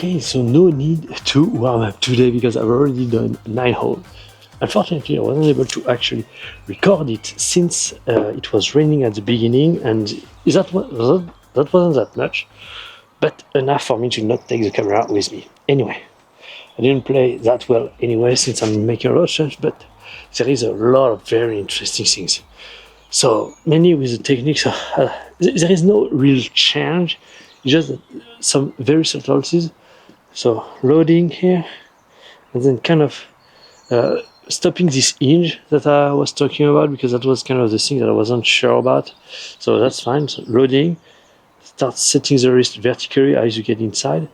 Okay, so no need to warm up today because I've already done 9 holes. Unfortunately, I wasn't able to actually record it since it was raining at the beginning, and that wasn't that much, but enough for me to not take the camera with me. Anyway, I didn't play that well anyway since I'm making a lot of change, but there is a lot of very interesting things. So mainly with the techniques, there is no real change, just some very subtleties. So loading here, and then kind of stopping this hinge that I was talking about, because that was kind of the thing that I wasn't sure about. So that's fine. So loading, start setting the wrist vertically as you get inside,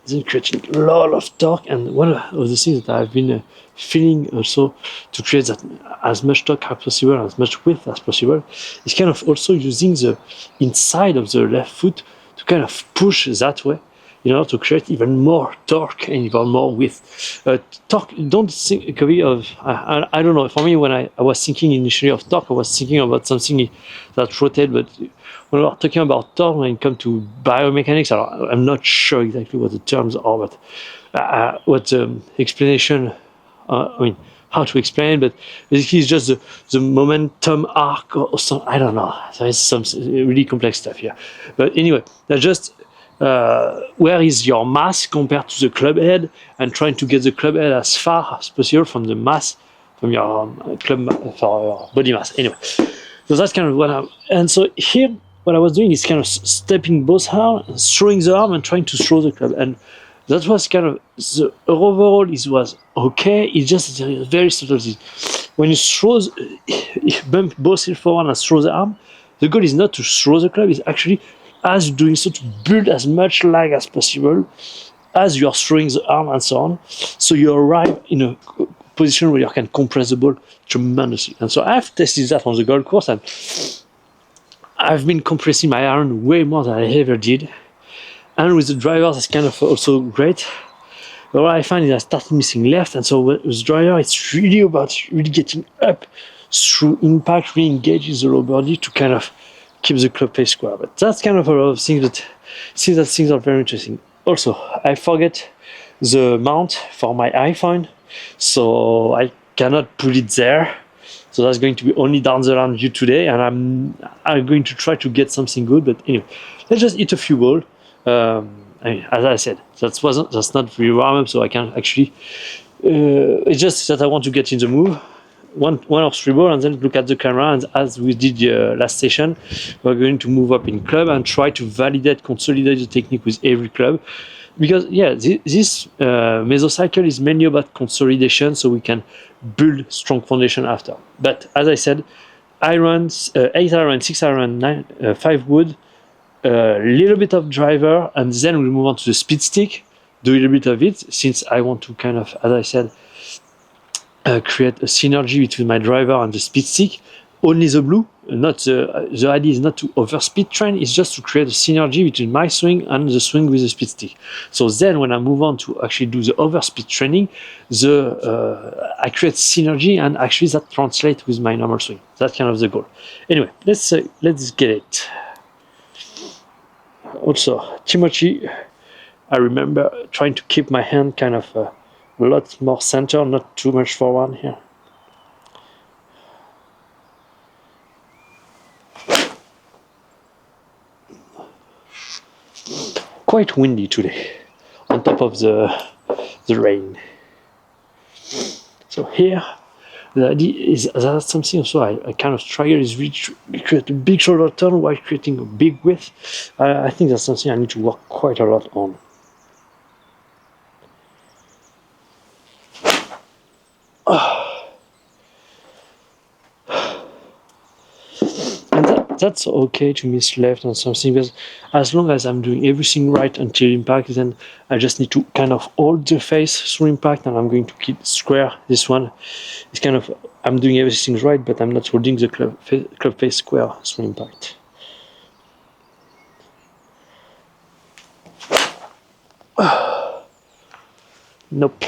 then creating a lot of torque. And one of the things that I've been feeling also to create that as much torque as possible, as much width as possible, is kind of also using the inside of the left foot to kind of push that way in order to create even more torque and even more width. Torque, don't think of, I don't know, for me when I was thinking initially of torque, I was thinking about something that rotated, but when we're talking about torque, when it comes to biomechanics, I'm not sure exactly what the terms are, but what the explanation, how to explain, but basically it's just the momentum arc or something, I don't know. There is some really complex stuff here. But anyway, that's just where is your mass compared to the club head, and trying to get the club head as far as possible from the mass, from your body mass. Anyway, so that's kind of what and so here, what I was doing is kind of stepping both arms, throwing the arm and trying to throw the club. And that was kind of, the overall it was okay, it's just very subtle. When you throw, bump both heel forward and throw the arm, the goal is not to throw the club, it's actually, as you're doing so, to build as much lag as possible as you are throwing the arm and so on, so you arrive in a position where you can compress the ball tremendously. And so I've tested that on the golf course, and I've been compressing my iron way more than I ever did. And with the driver, that's kind of also great. But what I find is I started missing left, and so with the driver, it's really about really getting up through impact, re-engaging the lower body to kind of keep the club face square. But that's kind of a lot of things that things are very interesting. Also, I forget the mount for my iPhone, so I cannot put it there. So that's going to be only down the line view today, and I'm going to try to get something good. But anyway, let's just hit a few balls. As I said, that's not really warm up, so I can actually. It's just that I want to get in the move. One or three balls, and then look at the camera, and as we did last session, we're going to move up in club and try to consolidate the technique with every club, because this mesocycle is mainly about consolidation, so we can build strong foundation after. But as I said, irons, 8 iron, 6 iron, 9, 5 wood, a little bit of driver, and then we'll move on to the speed stick, do a little bit of it, since I want to kind of, as I said, create a synergy between my driver and the speed stick. Only the blue, not the idea is not to overspeed train, it's just to create a synergy between my swing and the swing with the speed stick. So then when I move on to actually do the overspeed training, I create synergy, and actually that translates with my normal swing. That's kind of the goal. Anyway, let's get it. Also, Timothy, I remember trying to keep my hand kind of a lot more center, not too much forward here. Quite windy today, on top of the rain. So here, the idea is that's something also I kind of struggle, is really create a big shoulder turn while creating a big width. I think that's something I need to work quite a lot on. And that's okay to miss left on something, because as long as I'm doing everything right until impact, then I just need to kind of hold the face through impact, and I'm going to keep square. This one is kind of, I'm doing everything right, but I'm not holding the club face square through impact. Nope.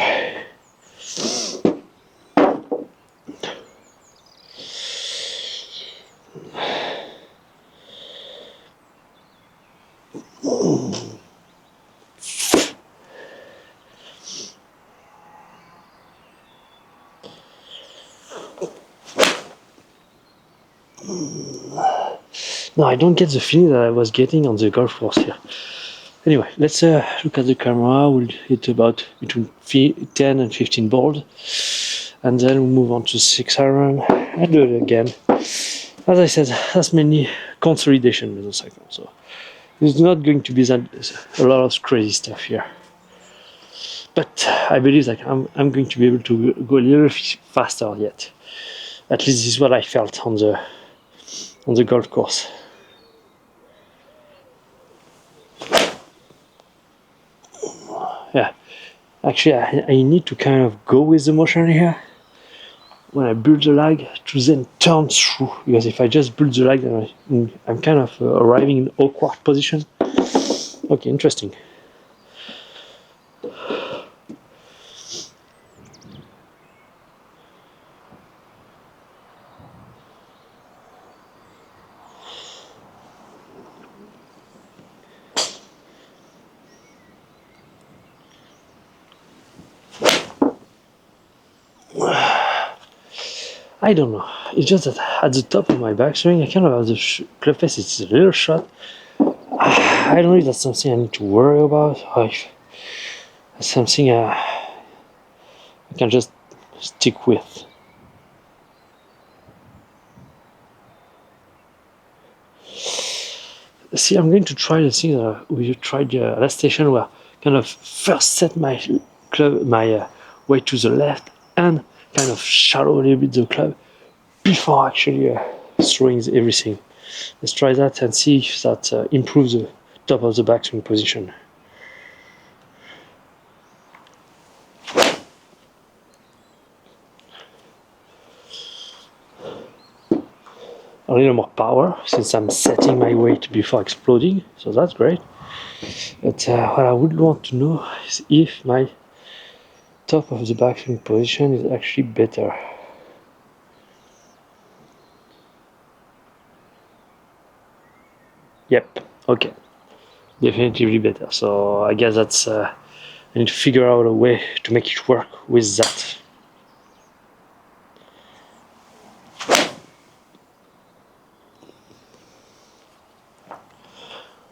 No, I don't get the feeling that I was getting on the golf course here. Anyway, let's look at the camera. We'll hit about between 10 and 15 balls, and then we'll move on to 6 iron and do it again. As I said, that's mainly consolidation motorcycle, so there's not going to be a lot of crazy stuff here. But I believe that I'm going to be able to go a little faster yet. At least this is what I felt on the golf course. Yeah, actually I need to kind of go with the motion here when I build the lag to then turn through, because if I just build the lag, then I'm kind of arriving in awkward position. Okay, interesting. I don't know. It's just that at the top of my backswing, I kind of have the club face. It's a little short. I don't know if that's something I need to worry about, or if that's something I can just stick with. See, I'm going to try the thing that we tried last station, where kind of first set my club, my weight to the left, and kind of shallow a little bit the club before actually throwing everything. Let's try that and see if that improves the top of the backswing position. A little more power since I'm setting my weight before exploding, so that's great. But what I would want to know is if my top of the backswing position is actually better. Yep, okay, definitively better. So I guess that's I need to figure out a way to make it work with that.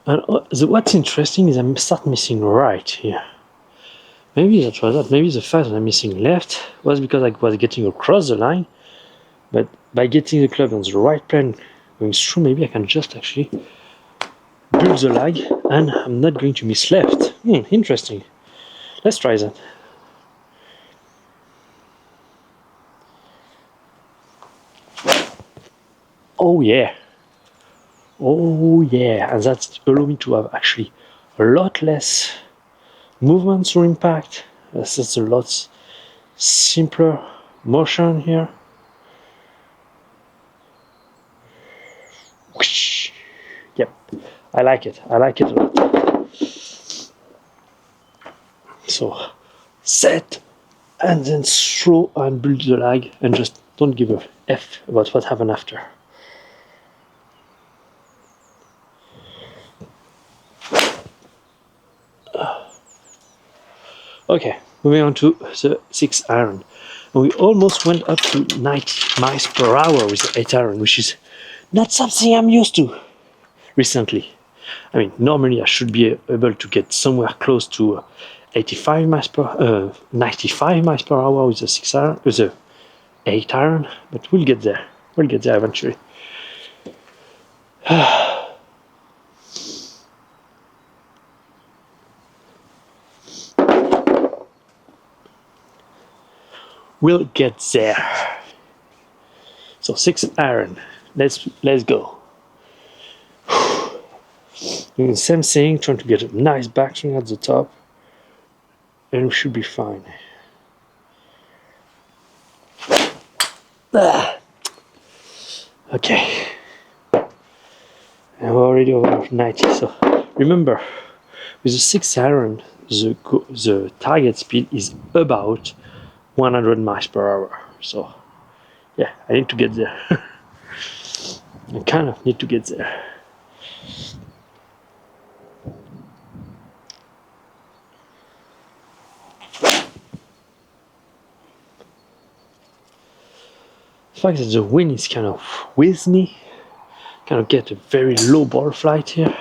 And what's interesting is I start missing right here. Maybe that's why that. Maybe the fact that I'm missing left was because I was getting across the line, but by getting the club on the right plane going through, maybe I can just actually build the lag and I'm not going to miss left. Interesting. Let's try that. Oh yeah. Oh yeah. And that's allowed me to have actually a lot less movement through impact. That's a lot simpler motion here. Yep, I like it. I like it a lot. So set and then throw and build the lag and just don't give a F about what happened after. Okay, moving on to the 6 iron. And we almost went up to 90 miles per hour with the 8 iron, which is not something I'm used to recently. I mean, normally I should be able to get somewhere close to 85 miles per 95 miles per hour with the 6 iron, with the 8 iron, but we'll get there. We'll get there eventually. We'll get there. So 6 iron. Let's go. Doing the same thing, trying to get a nice backswing at the top, and we should be fine. Okay. And we're already over 90. So remember, with the 6 iron, the target speed is about 100 miles per hour. So yeah, I need to get there. I kind of need to get there. The fact that the wind is kind of with me, kind of get a very low ball flight here.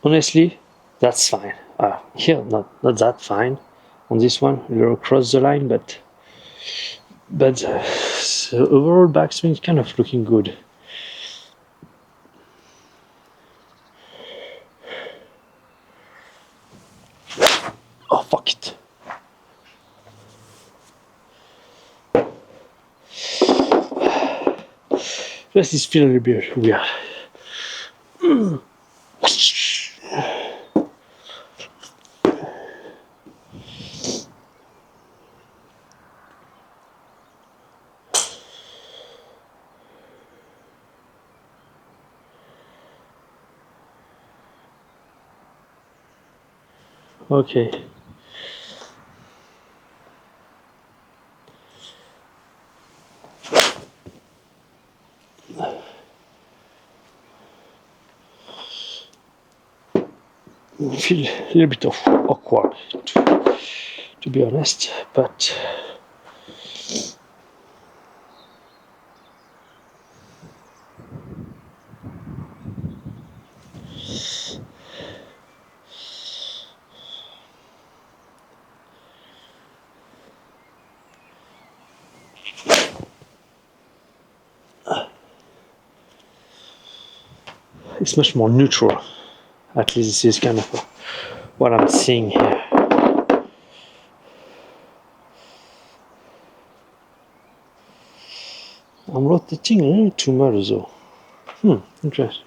Honestly, that's fine. Here, not that fine. On this one, a little across the line, but the overall backswing is kind of looking good. Oh, fuck it. Just this feel a little bit weird. Okay. I feel a little bit of awkward, to be honest, but it's much more neutral. At least this is kind of what I'm seeing here. I'm rotating a little too much though. Interesting.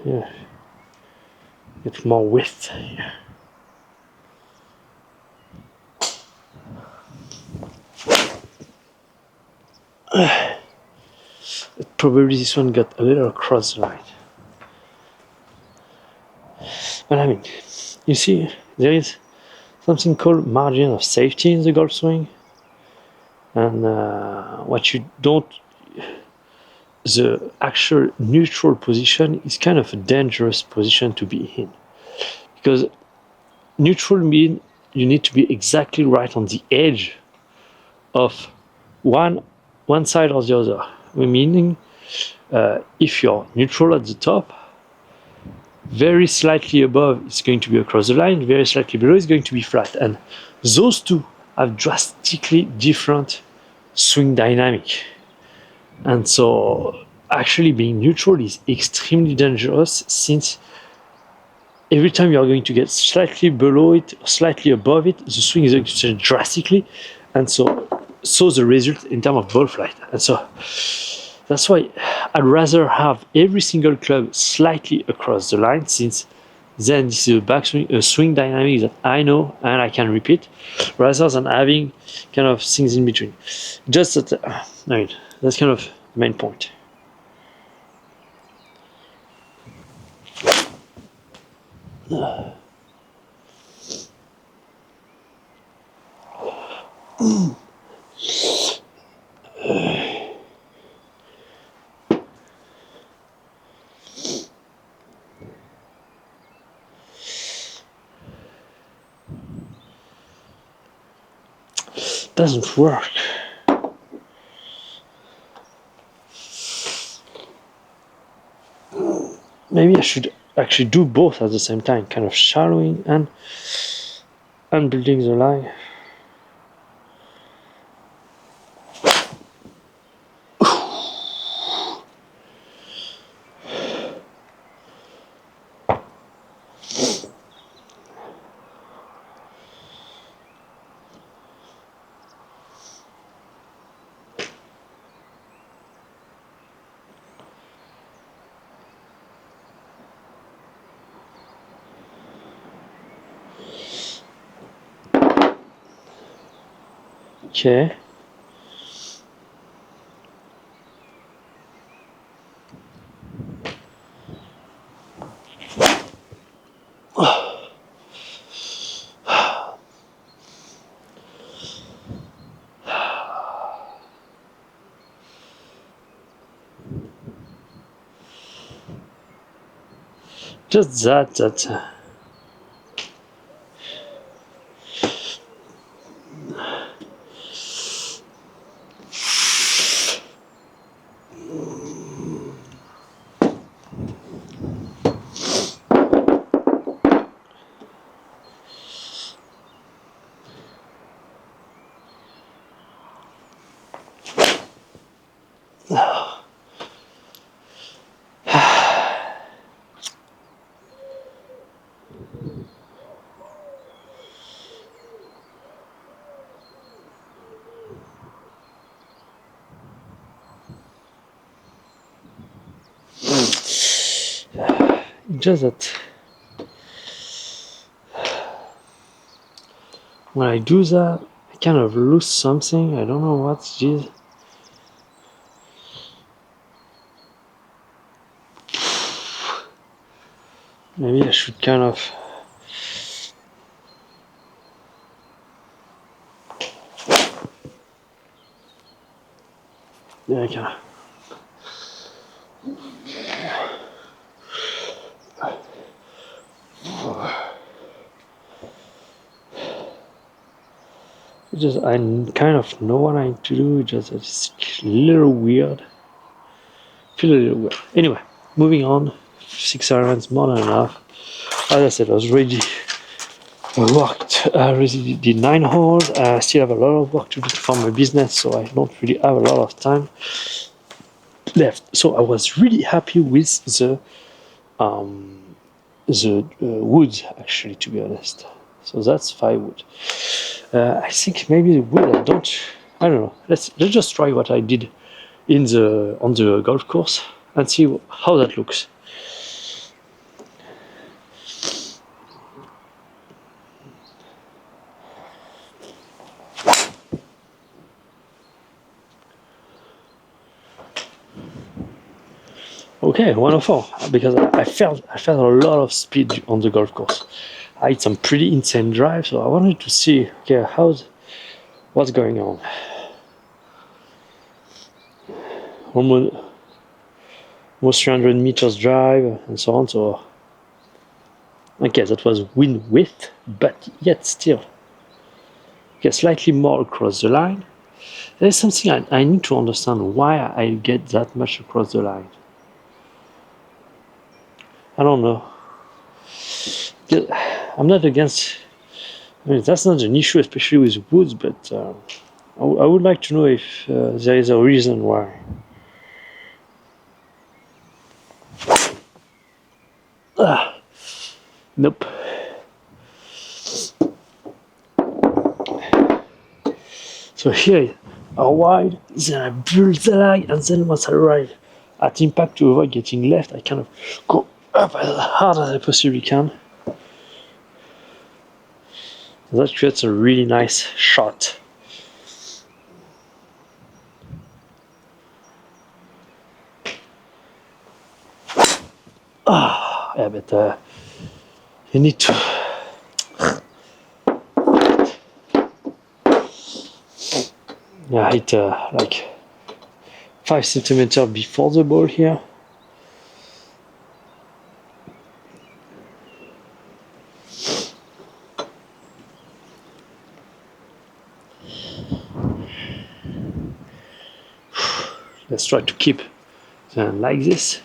Yeah. Get more width here. Probably this one got a little across the line. But I mean, you see, there is something called margin of safety in the golf swing. And what you don't, the actual neutral position is kind of a dangerous position to be in. Because neutral means you need to be exactly right on the edge of one side or the other. Meaning, if you're neutral at the top, very slightly above is going to be across the line, very slightly below is going to be flat. And those two have drastically different swing dynamic. And so actually being neutral is extremely dangerous, since every time you are going to get slightly below it or slightly above it, the swing is going to change drastically. And so the result in terms of ball flight. And so that's why I'd rather have every single club slightly across the line, since then this is a backswing, a swing dynamic that I know and I can repeat, rather than having kind of things in between. Just that, I mean, that's kind of the main point. Doesn't work. Maybe I should actually do both at the same time, kind of shallowing and building the line. Okay. Just that just that when I do that, I kind of lose something. I don't know what it is. Maybe I should kind of. Yeah, I can. Just I kind of know what I need to do. Just it's a little weird. Feel a little weird. Anyway, moving on. 6 hours more than enough. As I said, I was ready. I worked. I already did 9 holes. I still have a lot of work to do for my business, so I don't really have a lot of time left. So I was really happy with the wood, actually, to be honest. So that's 5 wood. I think maybe the wood I don't know. Let's just try what I did on the golf course and see how that looks. Okay, 104, because I felt a lot of speed on the golf course. I had some pretty insane drive, so I wanted to see, okay, what's going on. Almost 300 meters drive and so on. So okay, that was wind width, but yet still, okay, slightly more across the line. There's something I need to understand why I get that much across the line. I don't know. I'm not against. I mean, that's not an issue, especially with woods, but I would like to know if there is a reason why. Nope. So here, I wide, then I build the line, and then once I arrive at impact to avoid getting left, I kind of go up as hard as I possibly can. That creates a really nice shot. Yeah, but you need to. Yeah, hit like 5 centimeters before the ball here. Let's try to keep them like this.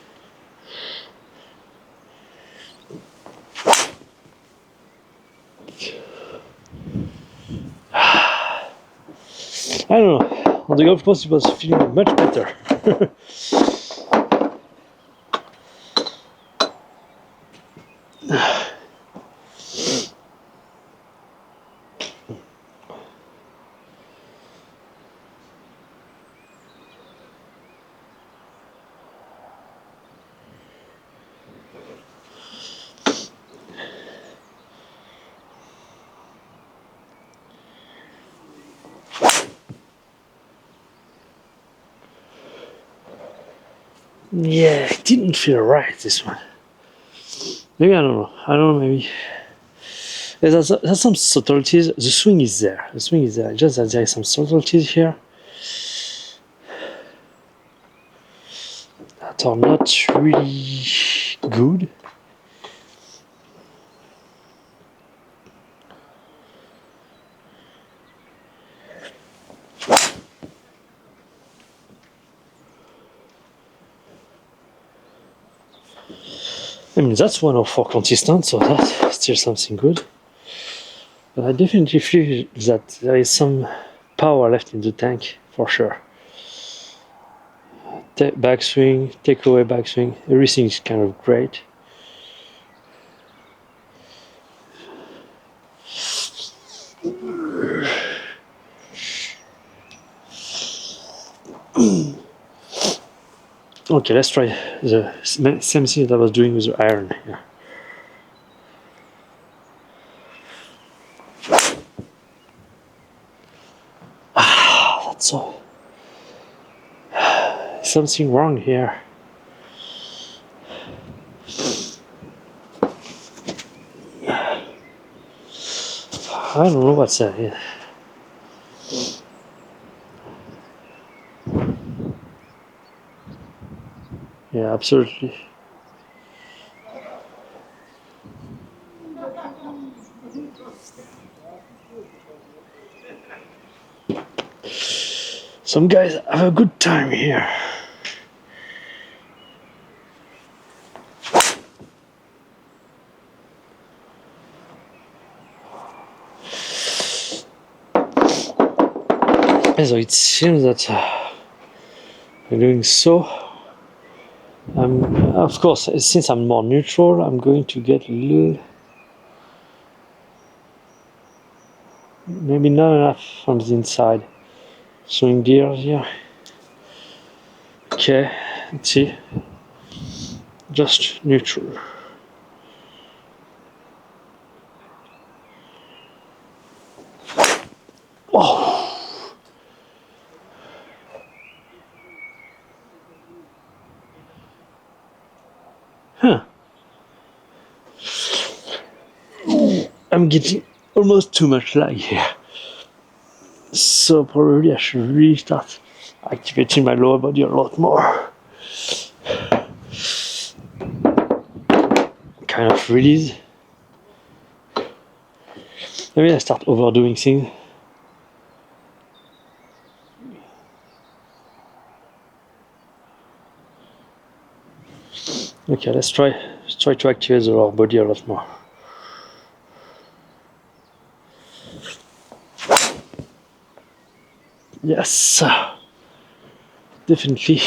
I don't know, on the golf course it was feeling much better. Yeah, it didn't feel right, this one. Maybe I don't know, maybe. There's some subtleties. The swing is there. Just that there is some subtleties here that are not really good. I mean, that's 104 consistent, so that's still something good. But I definitely feel that there is some power left in the tank, for sure. Backswing, takeaway backswing, everything is kind of great. Okay, let's try the same thing that I was doing with the iron here. So something wrong here. I don't know what's that. Yeah, absolutely. Some guys have a good time here. So it seems that we're doing so. Of course, since I'm more neutral, I'm going to get a little, maybe not enough from the inside. Swing gears here. Okay, let's see. Just neutral. Oh! Huh. I'm getting almost too much lag here. So probably I should really start activating my lower body a lot more. Kind of release. Maybe I start overdoing things. Okay, let's try to activate the lower body a lot more. Yes, definitely.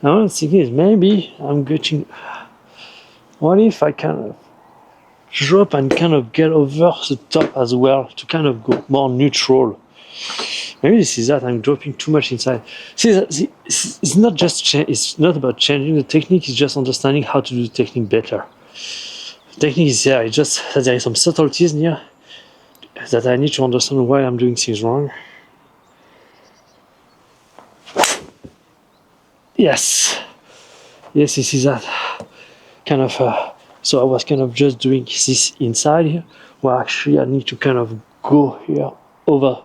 Now what I'm thinking is maybe I'm getting. What if I kind of drop and kind of get over the top as well to kind of go more neutral? Maybe this is that I'm dropping too much inside. See, it's not just it's not about changing the technique. It's just understanding how to do the technique better. The technique is there. It's just that there is some subtleties here that I need to understand why I'm doing things wrong. Yes, this is that kind of. So I was kind of just doing this inside here, where actually I need to kind of go here over,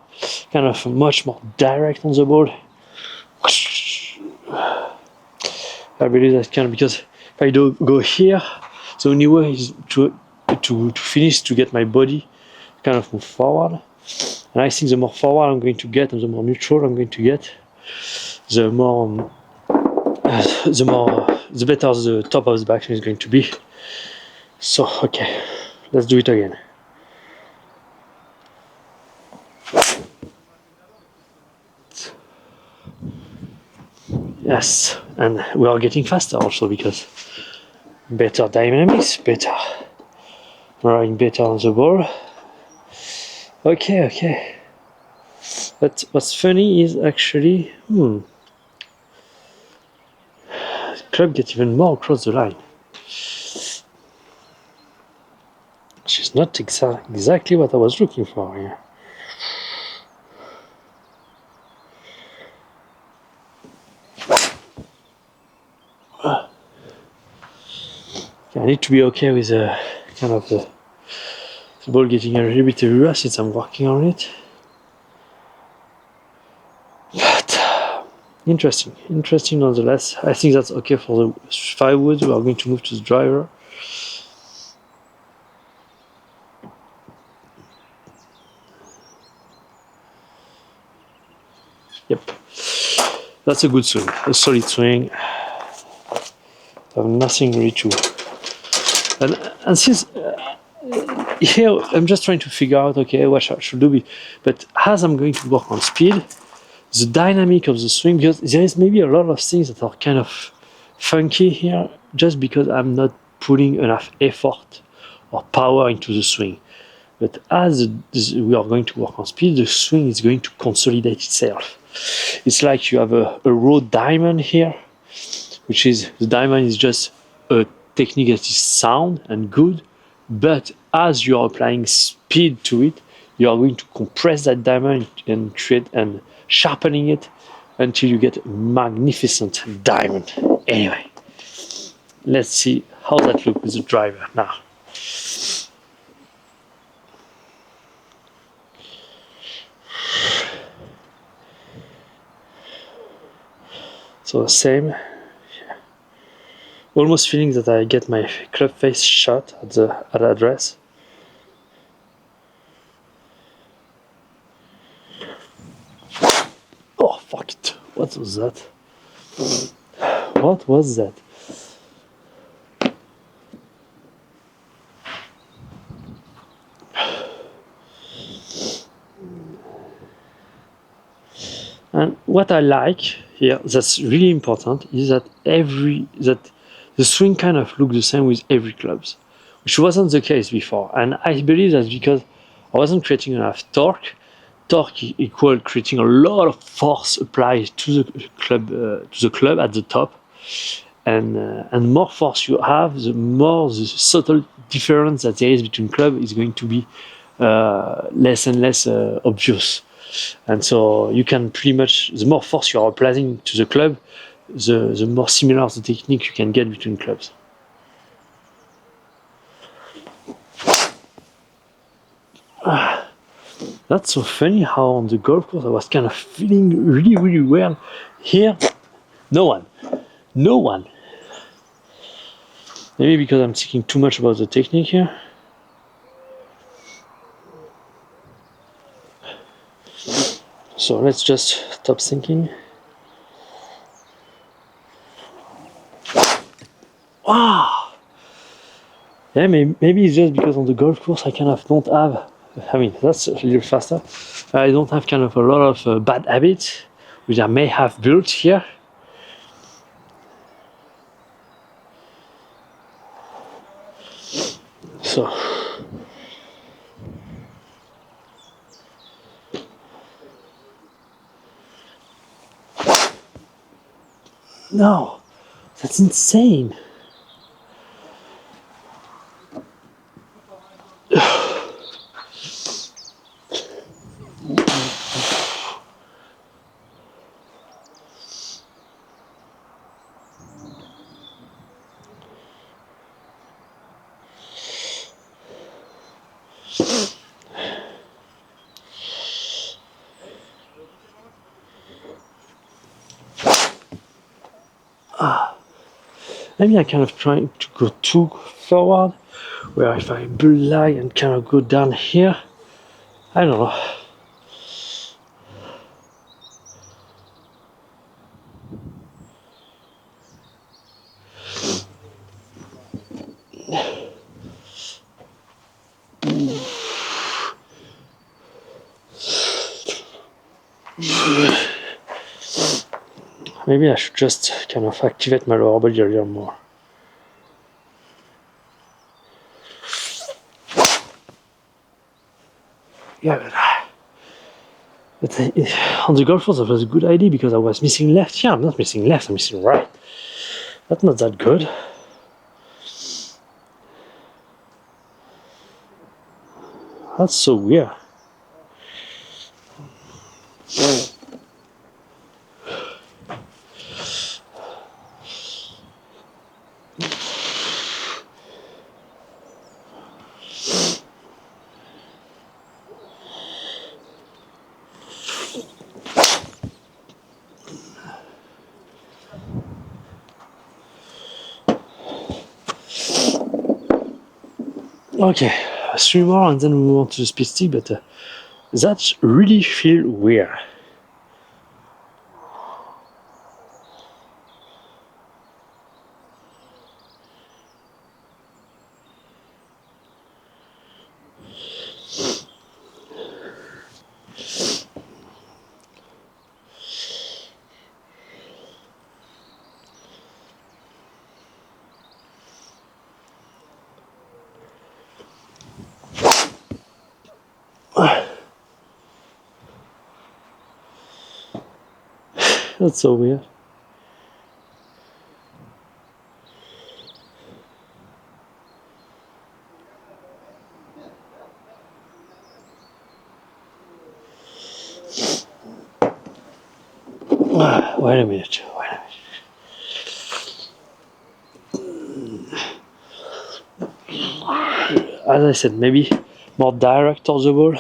kind of much more direct on the ball. I believe that kind of, because if I do go here, the only way is to finish, to get my body kind of move forward. And I think the more forward I'm going to get and the more neutral I'm going to get, the better the top of the backswing is going to be. So okay, let's do it again. Yes, and we are getting faster also because better dynamics, better running better on the ball. Okay. But what's funny is actually, the club gets even more across the line. Which is not exactly what I was looking for here. I need to be okay with kind of the ball getting a little bit everywhere since I'm working on it. But interesting nonetheless. I think that's okay for the 5 wood. We are going to move to the driver. Yep, that's a good swing, a solid swing. I have nothing really to. And since here I'm just trying to figure out, okay, what I should do. But as I'm going to work on speed, the dynamic of the swing, because there is maybe a lot of things that are kind of funky here, just because I'm not putting enough effort or power into the swing. But as we are going to work on speed, the swing is going to consolidate itself. It's like you have a raw diamond here, which is the diamond is just a technique that is sound and good, but as you are applying speed to it, you are going to compress that diamond and create and sharpening it until you get a magnificent diamond. Anyway, let's see how that looks with the driver now. So the same, almost feeling that I get my club face shot at the address. Oh fuck it! What was that? What was that? And what I like here, that's really important, is that the swing kind of looks the same with every clubs, which wasn't the case before. And I believe that's because I wasn't creating enough torque. Torque equal creating a lot of force applied to the club at the top, and more force you have, the more the subtle difference that there is between club is going to be less and less obvious. And so you can pretty much, the more force you are applying to the club, the more similar the technique you can get between clubs. That's so funny how on the golf course I was kind of feeling really, really well. Here, no one. No one. Maybe because I'm thinking too much about the technique here. So let's just stop thinking. Wow! Yeah, maybe it's just because on the golf course I kind of don't have, I mean, that's a little faster. I don't have kind of a lot of bad habits, which I may have built here. So, no, that's insane. Maybe I kind of trying to go too forward, where if I build lag and kind of go down here, I don't know. Maybe I should just kind of activate my lower body a little more. Yeah, but on the golf course that was a good idea because I was missing left. Yeah, I'm not missing left, I'm missing right. That's not that good. That's so weird. Okay, 3 more and then we move on to the speed stick, but that really feel weird. That's so weird. Wait a minute. Wait a minute. As I said, maybe more direct towards the ball.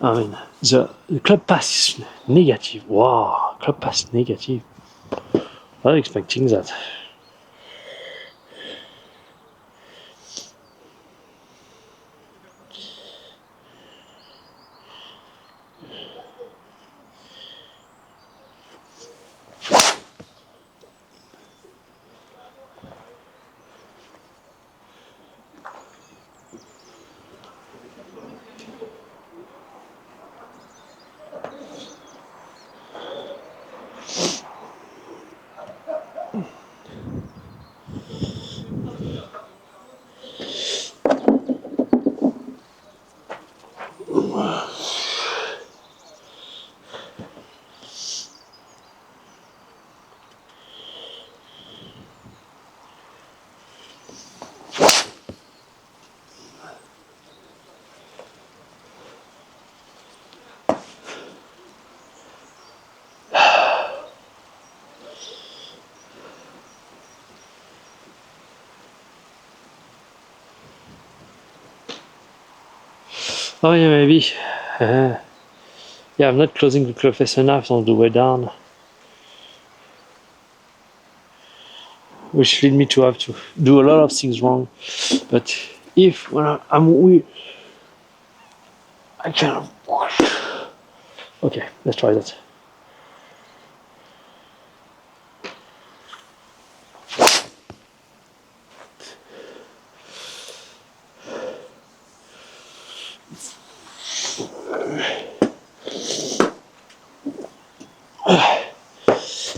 I mean, the club pass is negative. Wow, club pass negative. I was expecting that. Oh yeah, maybe. Yeah, I'm not closing the club face enough on the way down, which lead me to have to do a lot of things wrong. But if when I'm weird, I can. Okay, let's try that.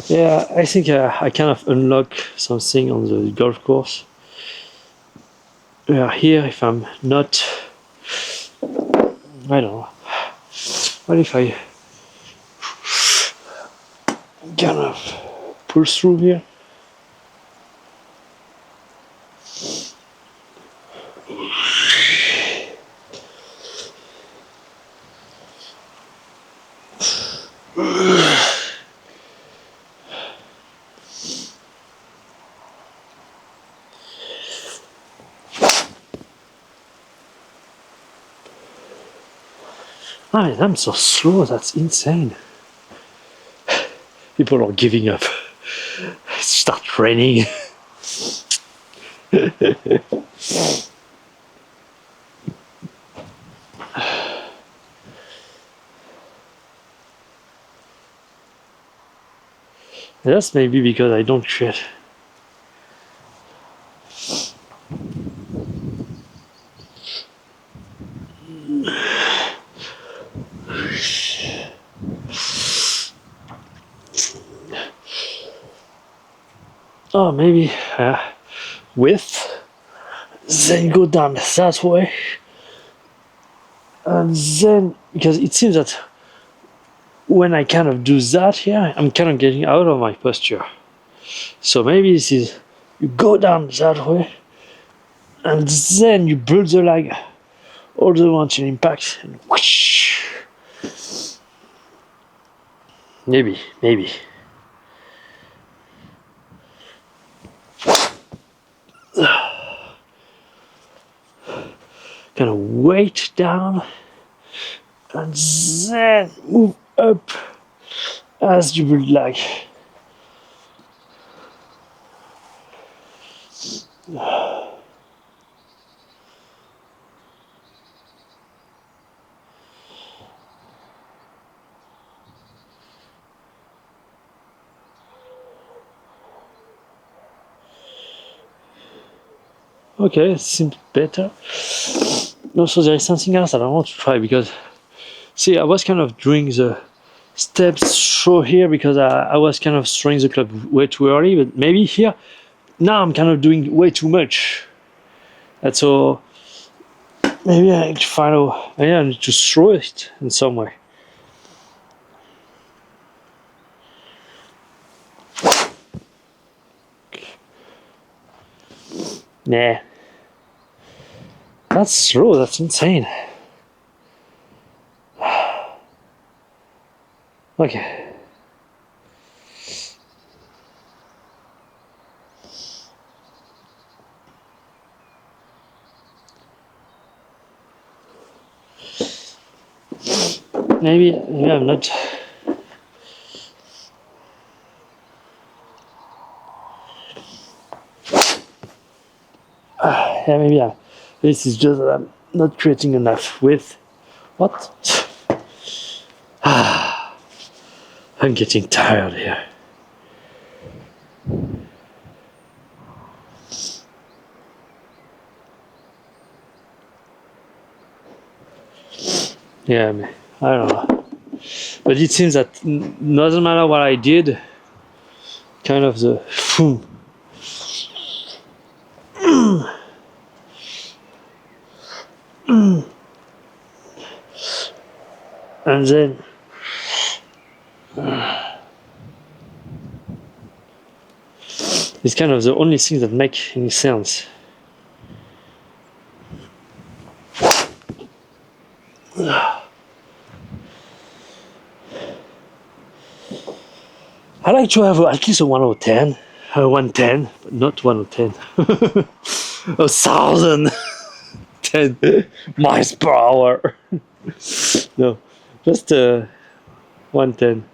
Yeah, I think I kind of unlock something on the golf course. Here, if I'm not, I don't know. What if I kind of pull through here? I mean, I'm so slow, that's insane. People are giving up. It starts raining. That's maybe because I don't create. Oh, maybe width, then go down that way, and then because it seems that when I kind of do that here, I'm kind of getting out of my posture. So maybe this is you go down that way, and then you build the leg all the way until impact, and whoosh. Maybe. Kind of weight down and then move up as you would like. Okay, it seems better. Also, there is something else that I want to try because, see, I was kind of doing the steps through here because I was kind of throwing the club way too early, but maybe here, now I'm kind of doing way too much. And so, maybe I need to find I need to throw it in some way. Nah. That's slow, that's insane. Okay. Maybe I'm not. Yeah, maybe this is just that I'm not creating enough width. What? I'm getting tired here. Yeah, I don't know. But it seems that doesn't matter what I did, kind of the and then it's kind of the only thing that make any sense. I like to have at least a 110, 110, but not 110. 1,010 miles per hour. No, just 110.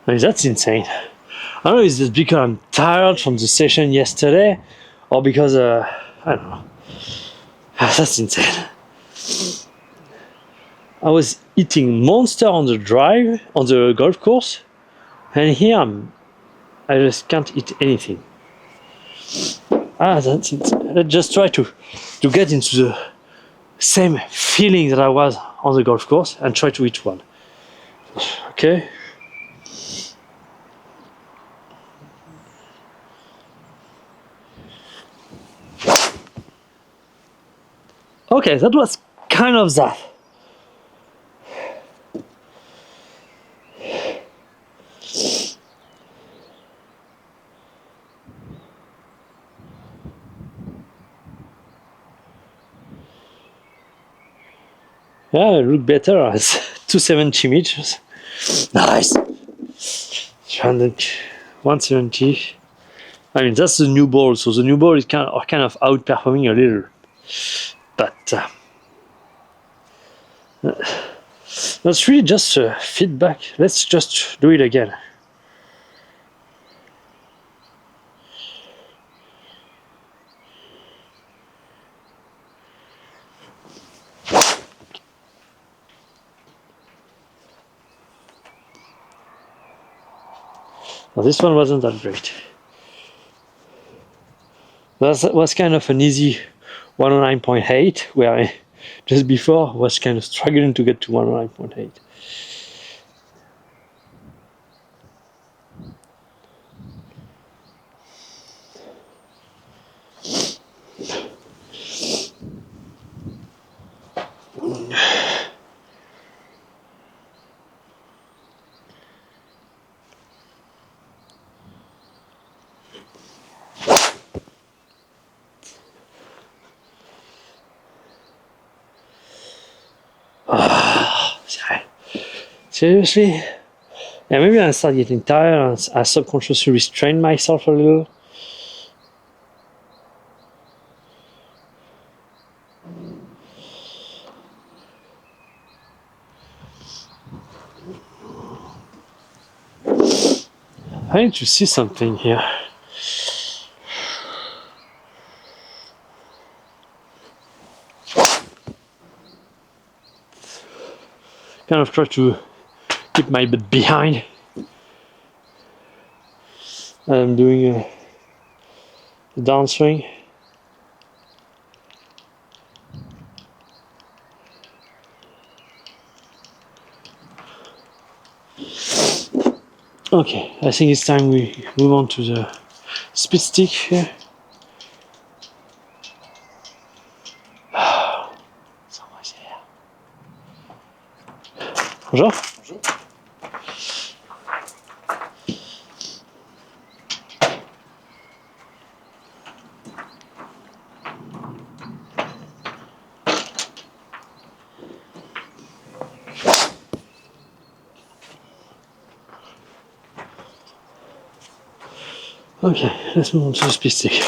I mean, that's insane. I don't know, is this because I'm tired from the session yesterday or because, I don't know. That's insane. I was eating Monster on the drive, on the golf course, and here I just can't eat anything. That's insane. Let's just try to get into the same feeling that I was on the golf course and try to eat one. Okay? Okay, that was kind of that. Yeah, it looked better as 270 meters. Nice. 170. I mean, that's the new ball, so the new ball is kind of outperforming a little. But that's really just feedback. Let's just do it again. Well, this one wasn't that great. That was kind of an easy 109.8, where I just before was kind of struggling to get to 109.8. Seriously? Yeah, maybe I start getting tired and I subconsciously restrain myself a little. I need to see something here. kind of try to keep my butt behind. I'm doing a downswing. Okay, I think it's time we move on to the speed stick here. Bonjour. Bonjour. Okay, let's move on to the speed stick.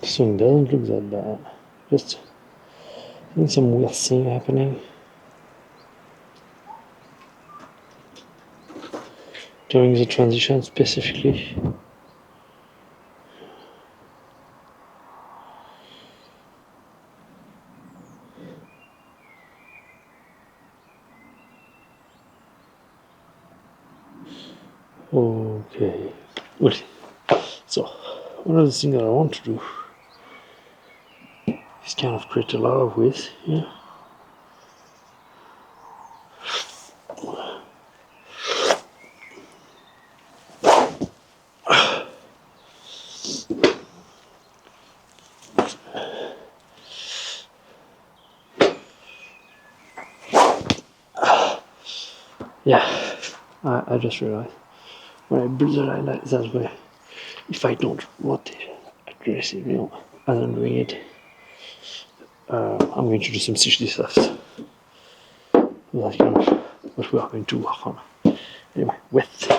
Swing doesn't look that bad. Just I think some weird thing happening during the transition specifically. Okay. Well, so one of the things that I want to do is kind of create a lot of width here. Yeah, I just realized when I build the line like that way, if I don't rotate aggressively as I'm doing it, I'm going to do some CHD stuff. That's kind of what we are going to work on. Anyway, width.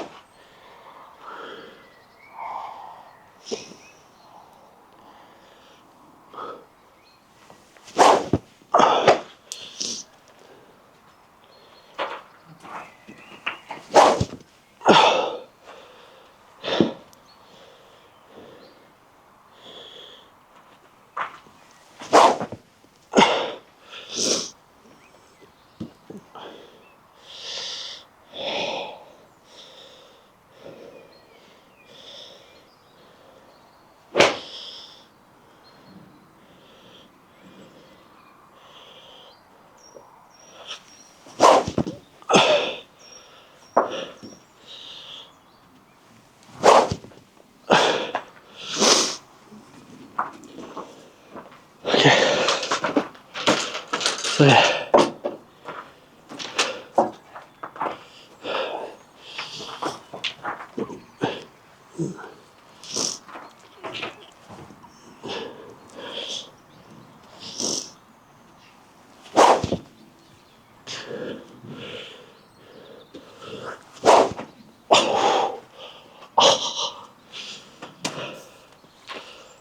So yeah.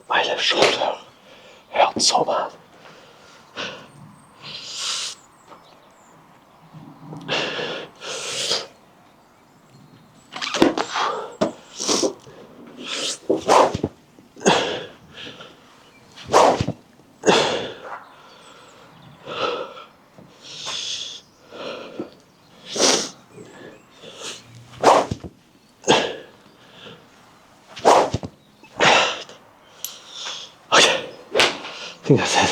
My left shoulder hurt so bad. Okay, I think that's it.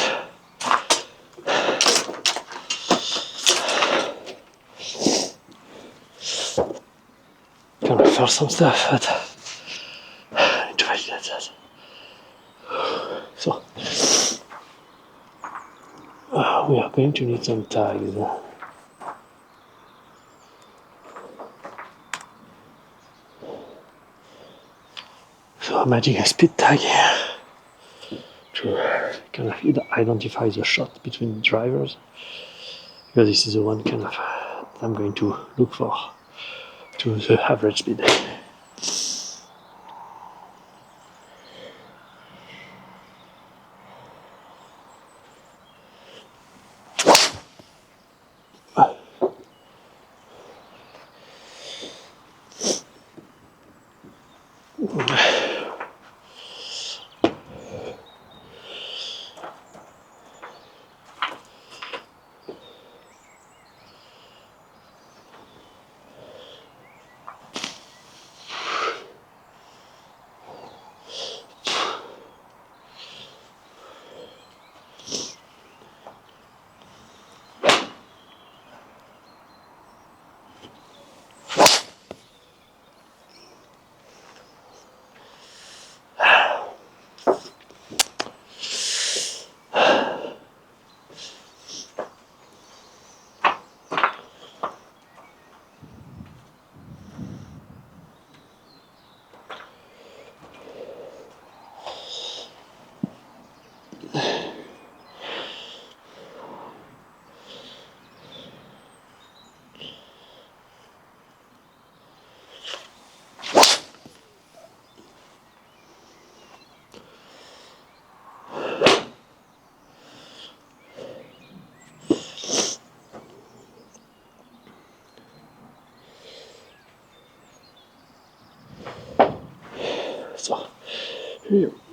Gonna feel some stuff, but I need to validate that. So, we are going to need some tags. So I'm adding a speed tag here to kind of identify the shot between the drivers, because this is the one kind of I'm going to look for to the average speed.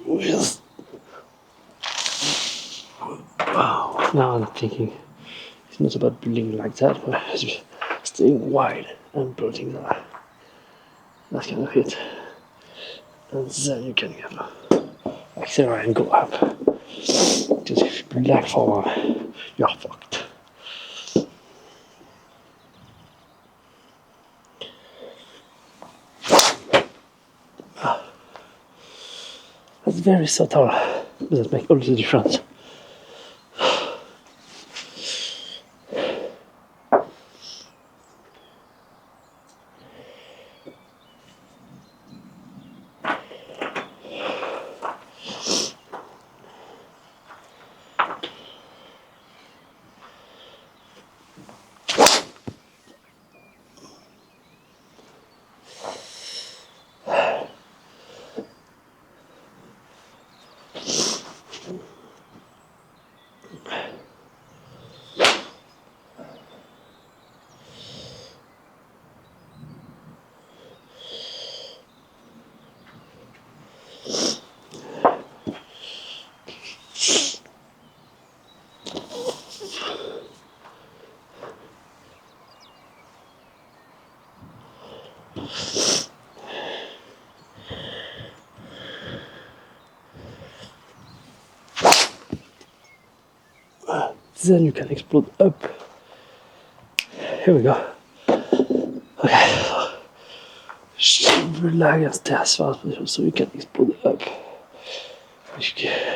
with. Wow, now I'm thinking it's not about building like that, but staying wide and building that. That's kind of it. And then you can accelerate and go up. Because if you build like forward, you're fucked. That's very subtle, but that makes all the difference. Then you can explode up. Here we go. Okay. Relax and stay as far as possible so you can explode up. Okay.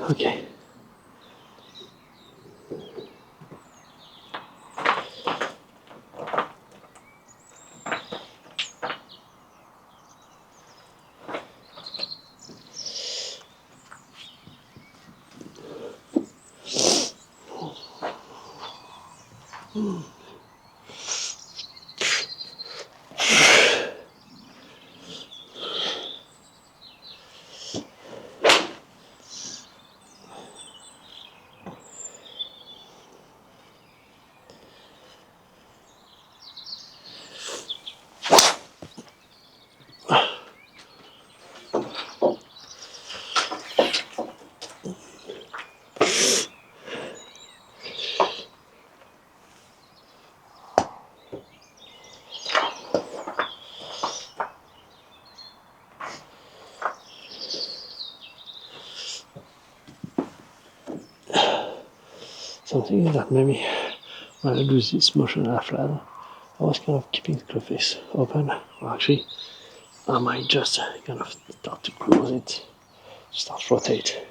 Okay. Something that made me when I do this motion flat, I was kind of keeping the face open. Well, actually, I might just kind of start to close it, start rotate.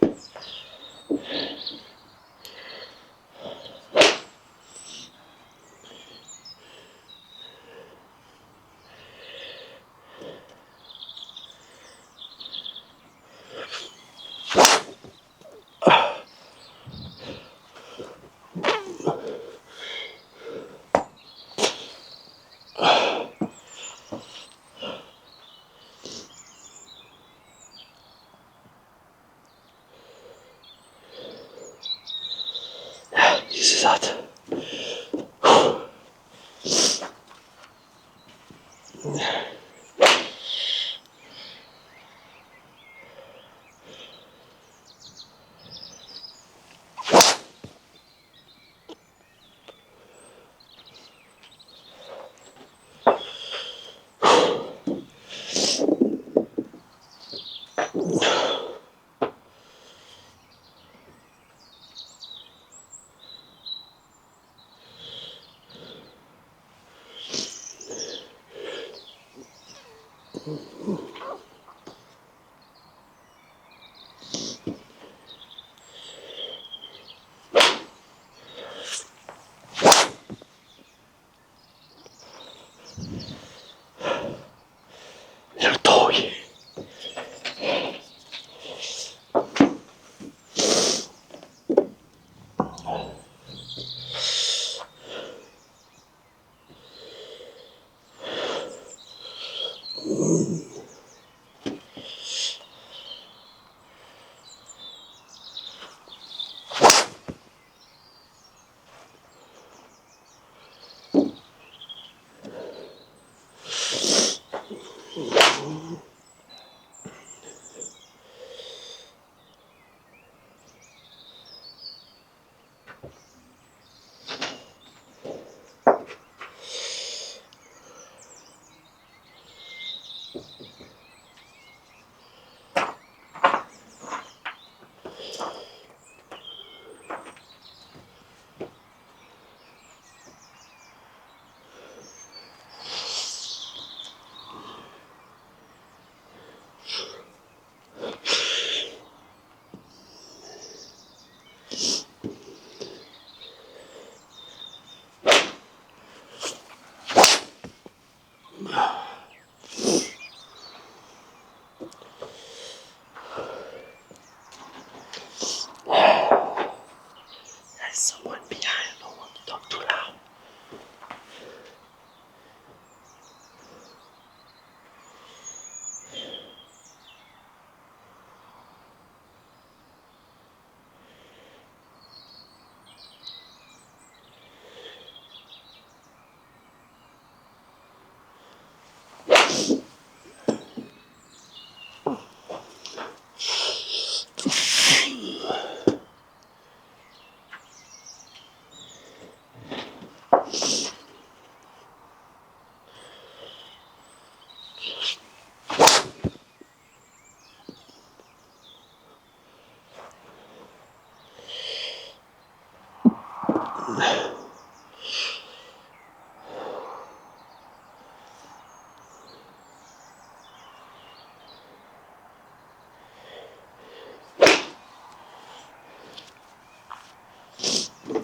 This is that. Little toy. There's someone behind. I don't want to talk too loud.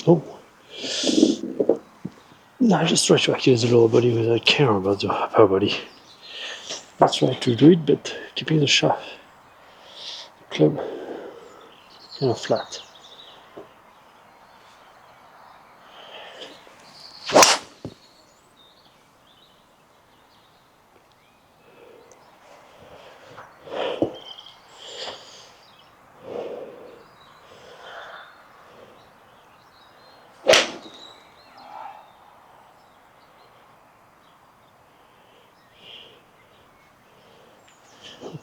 Oh. No, I just try to activate the lower body without caring about the upper body. Let's try to do it, but keeping the shaft, the club, kind of flat.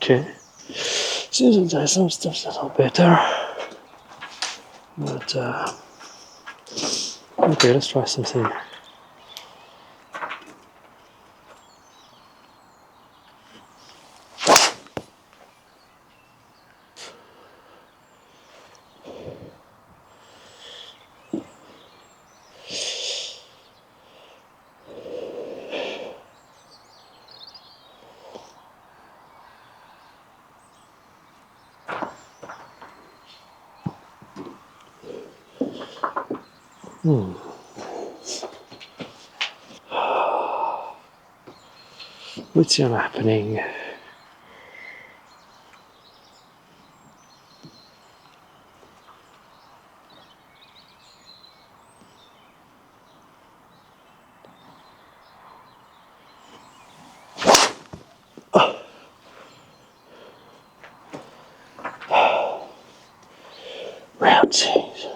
Okay. Seems like there's some stuff that are better. But okay, let's try something. What's happening? Round things.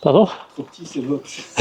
Pardon? Petit, c'est Vox.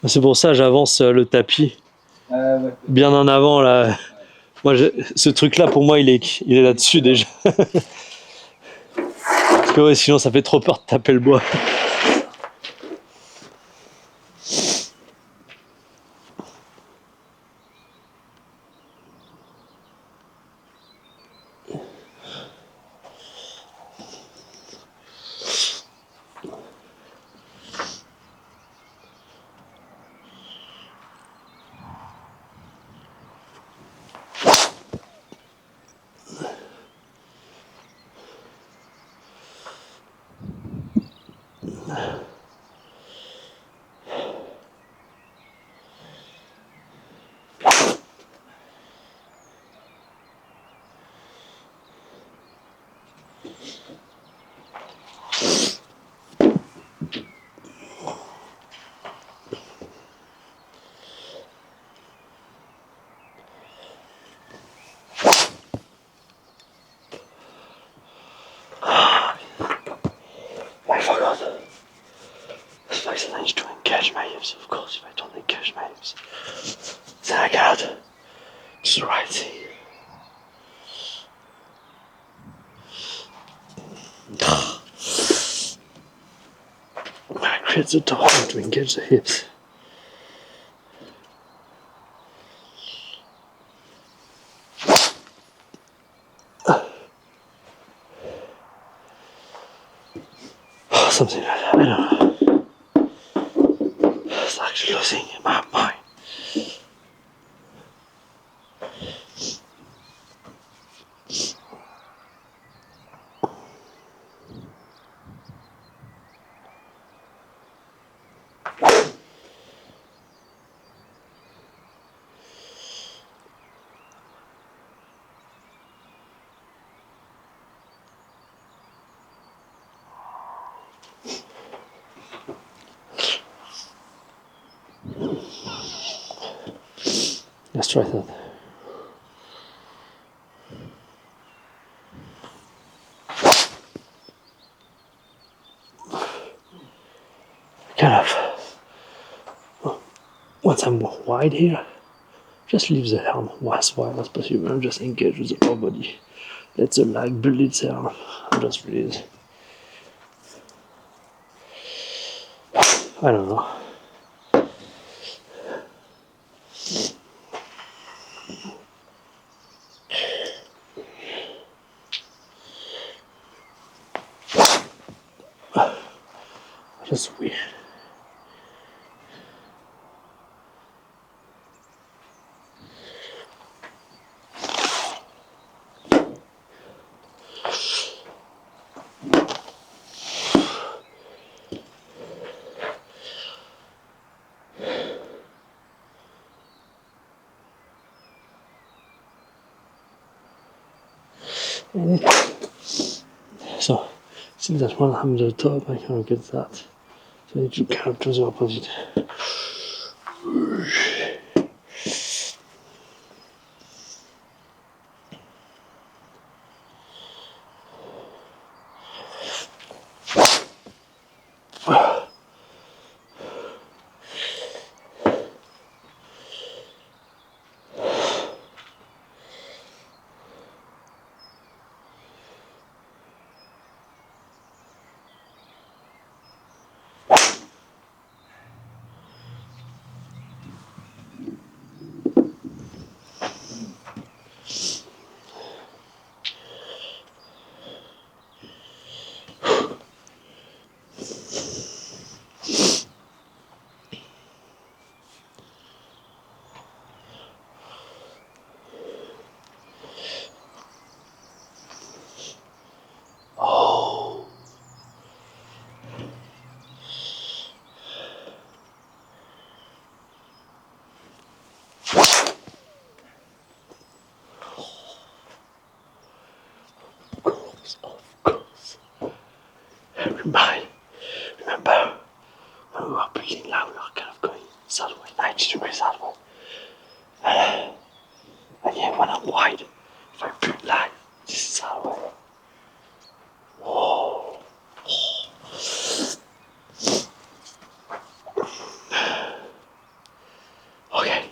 C'est pour ça j'avance le tapis Ouais. bien en avant là. Moi, ce truc-là pour moi il est là-dessus déjà. Parce que ouais, sinon ça fait trop peur de taper le bois. I forgot. The fact that I need to engage my hips, of course, if I don't engage my hips, then I cannot do the right thing. I create the door to engage the hips. something like that. I don't know. It's actually losing my mind. Let's try that. Kind of. Once I'm wide here, just leave the helm as wide as possible and just engage with the upper body. Let the lag build itself and just release. I don't know. Just weird. So, since that one I'm the top, I can't get that. So I need to kind of do the opposite. Of course. Remember when we were building now, we were kind of going southwest, 90 degrees southwest. And yeah, when I'm wide, if I build like this is southwest. Whoa. Okay.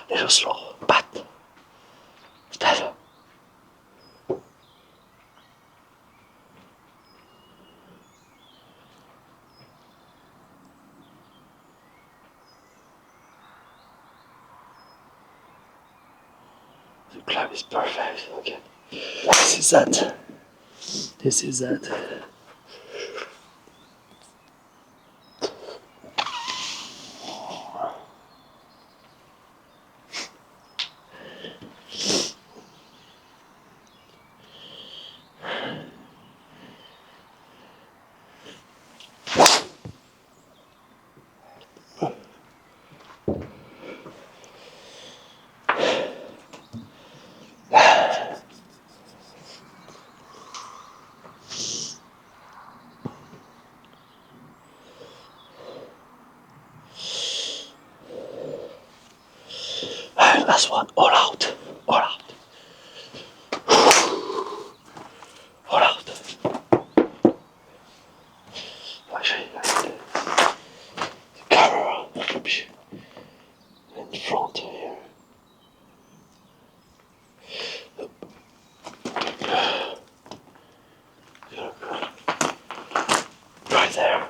Little slow, but it's better. The club is perfect. Okay. This is that. This is that. Last one, all out, all out, all out. Actually, the camera should be in front here. Right there.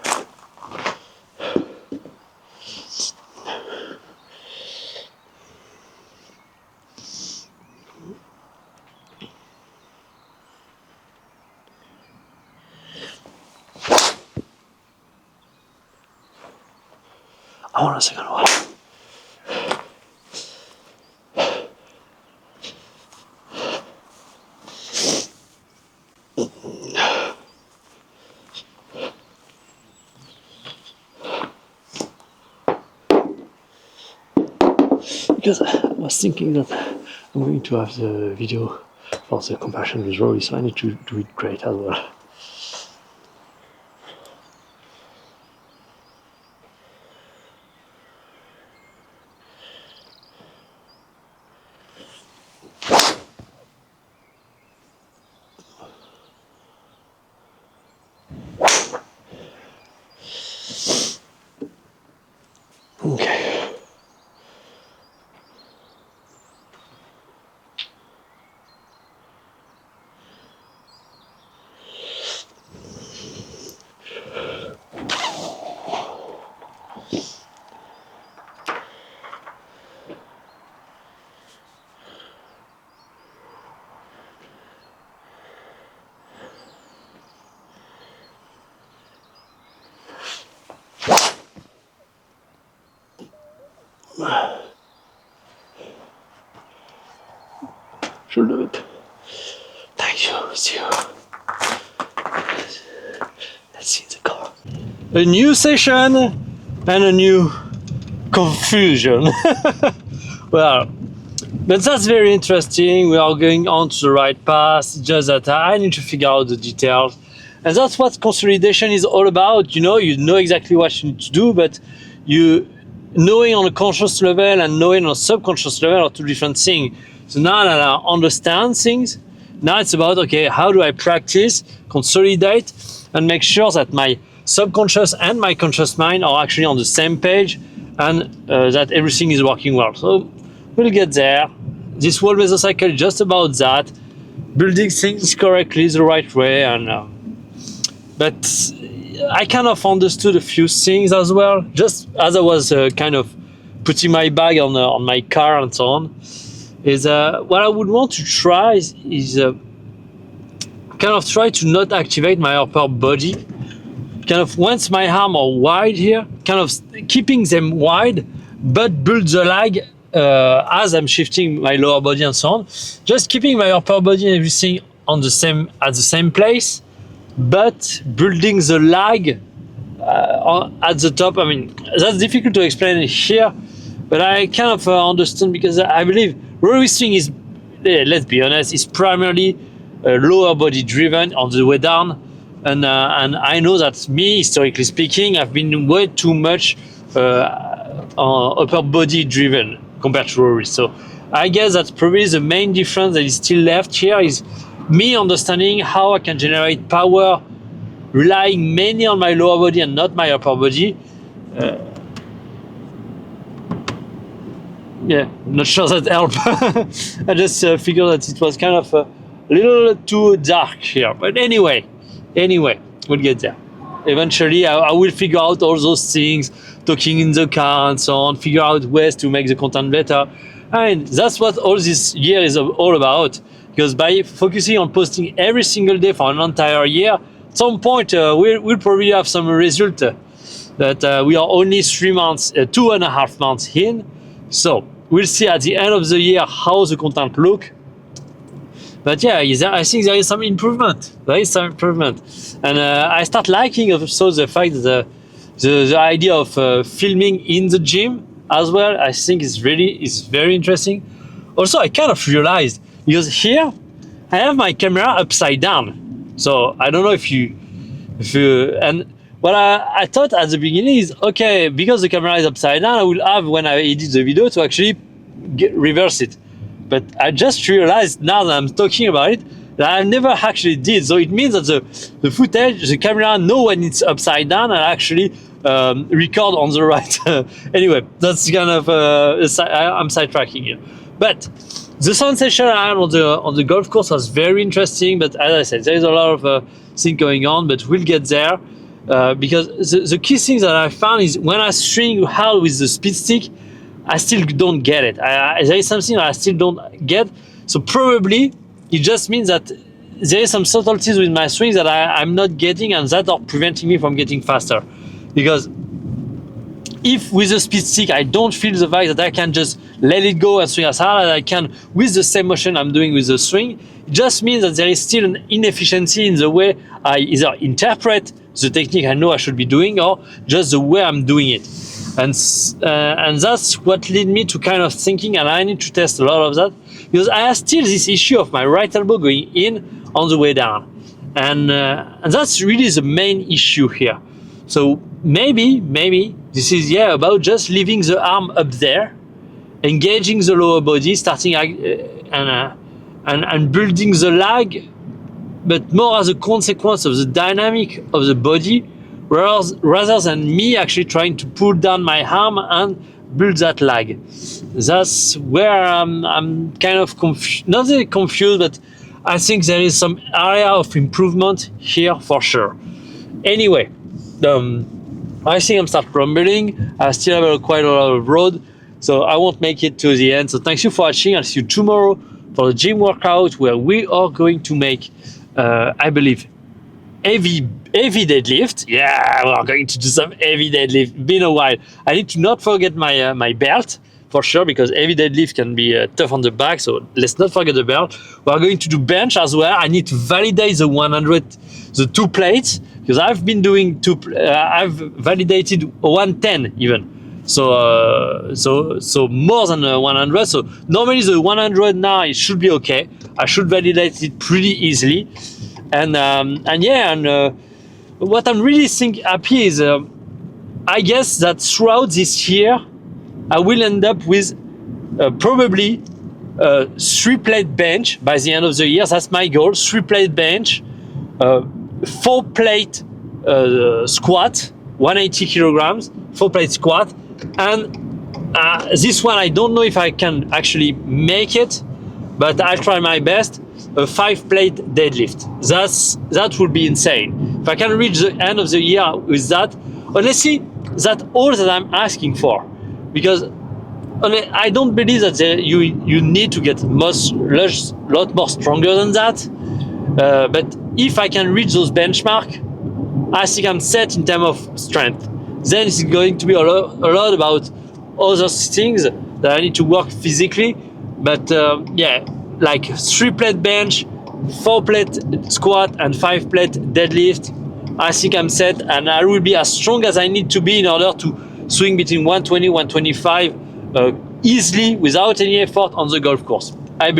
I want a second one. Because I was thinking that I'm going to have the video for the comparison with Rory, so I need to do it great as well. Okay. Should do it. Thank you. See you. Let's see the car. A new session and a new confusion. Well, but that's very interesting. We are going on to the right path. Just that I need to figure out the details, and that's what consolidation is all about. You know exactly what you need to do, but you knowing on a conscious level and knowing on a subconscious level are two different things. So now that I understand things, now it's about, okay, how do I practice, consolidate, and make sure that my subconscious and my conscious mind are actually on the same page, and that everything is working well. So we'll get there. This whole mesocycle is just about that, building things correctly the right way, and but I kind of understood a few things as well, just as I was kind of putting my bag on my car and so on. Is what I would want to try is kind of try to not activate my upper body. Kind of once my arms are wide here, kind of keeping them wide, but build the lag as I'm shifting my lower body and so on. Just keeping my upper body and everything at the same place, but building the lag at the top. I mean, that's difficult to explain here, but I kind of understand, because I believe Rory swing is, let's be honest, is primarily lower body driven on the way down, and I know that me, historically speaking, I've been way too much upper body driven compared to Rory. So I guess that's probably the main difference that is still left here, is me understanding how I can generate power relying mainly on my lower body and not my upper body. Yeah, not sure that helped. I just figured that it was kind of a little too dark here. But anyway, we'll get there. Eventually, I will figure out all those things, talking in the car and so on, figure out ways to make the content better. And that's what all this year is all about. Because by focusing on posting every single day for an entire year, at some point we'll probably have some result that we are only 3 months, 2.5 months in. So we'll see at the end of the year how the content look. But yeah, I think there is some improvement. And I start liking also the fact that the idea of filming in the gym as well, I think is very interesting. Also, I kind of realized, because here I have my camera upside down. So I don't know if you and what I thought at the beginning is, okay, because the camera is upside down, I will have, when I edit the video, to actually reverse it. But I just realized now that I'm talking about it, that I never actually did. So it means that the footage, the camera know when it's upside down and actually record on the right. Anyway, that's kind of, I'm sidetracking here. But the sound session I had on the golf course was very interesting. But as I said, there is a lot of things going on, but we'll get there. Because the key thing that I found is when I string hard with the speed stick, I still don't get it. There is something that I still don't get. So probably it just means that there is some subtleties with my swings that I'm not getting, and that are preventing me from getting faster. Because if with the speed stick I don't feel the vibe that I can just let it go and swing as hard as I can with the same motion I'm doing with the swing, it just means that there is still an inefficiency in the way I either interpret the technique I know I should be doing or just the way I'm doing it. And that's what led me to kind of thinking, and I need to test a lot of that, because I have still this issue of my right elbow going in on the way down. And that's really the main issue here. So maybe this is about just leaving the arm up there, engaging the lower body, starting and building the lag, but more as a consequence of the dynamic of the body, rather than me actually trying to pull down my arm and build that lag. That's where I'm kind of not really confused, but I think there is some area of improvement here for sure. Anyway, I think I'm start rumbling. I still have quite a lot of road, so I won't make it to the end. So thanks you for watching. I'll see you tomorrow for the gym workout where we are going to make, I believe, heavy deadlift. Yeah, we are going to do some heavy deadlift. Been a while. I need to not forget my my belt for sure, because heavy deadlift can be tough on the back. So let's not forget the belt. We are going to do bench as well. I need to validate the 100, the 2 plates, because I've been doing I've validated 110 even. So more than 100. So normally the 100 now it should be okay. I should validate it pretty easily. And what I'm really happy is, I guess that throughout this year, I will end up with probably 3-plate bench by the end of the year. That's my goal: 3-plate bench, 4-plate squat, 180 kilograms, 4-plate squat, and this one I don't know if I can actually make it, but I'll try my best. A 5-plate deadlift. That would be insane. If I can reach the end of the year with that, honestly, that's all that I'm asking for. Because I don't believe that you need to get lot more stronger than that. But if I can reach those benchmark, I think I'm set in terms of strength. Then it's going to be a lot about other things that I need to work physically. But like 3-plate bench, 4-plate squat, and 5-plate deadlift, I think I'm set, and I will be as strong as I need to be in order to swing between 120, 125 easily without any effort on the golf course. I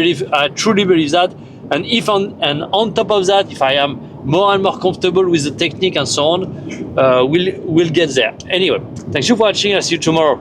truly believe that. And on top of that, if I am more and more comfortable with the technique and so on, we'll get there. Anyway, thanks you for watching. I'll see you tomorrow.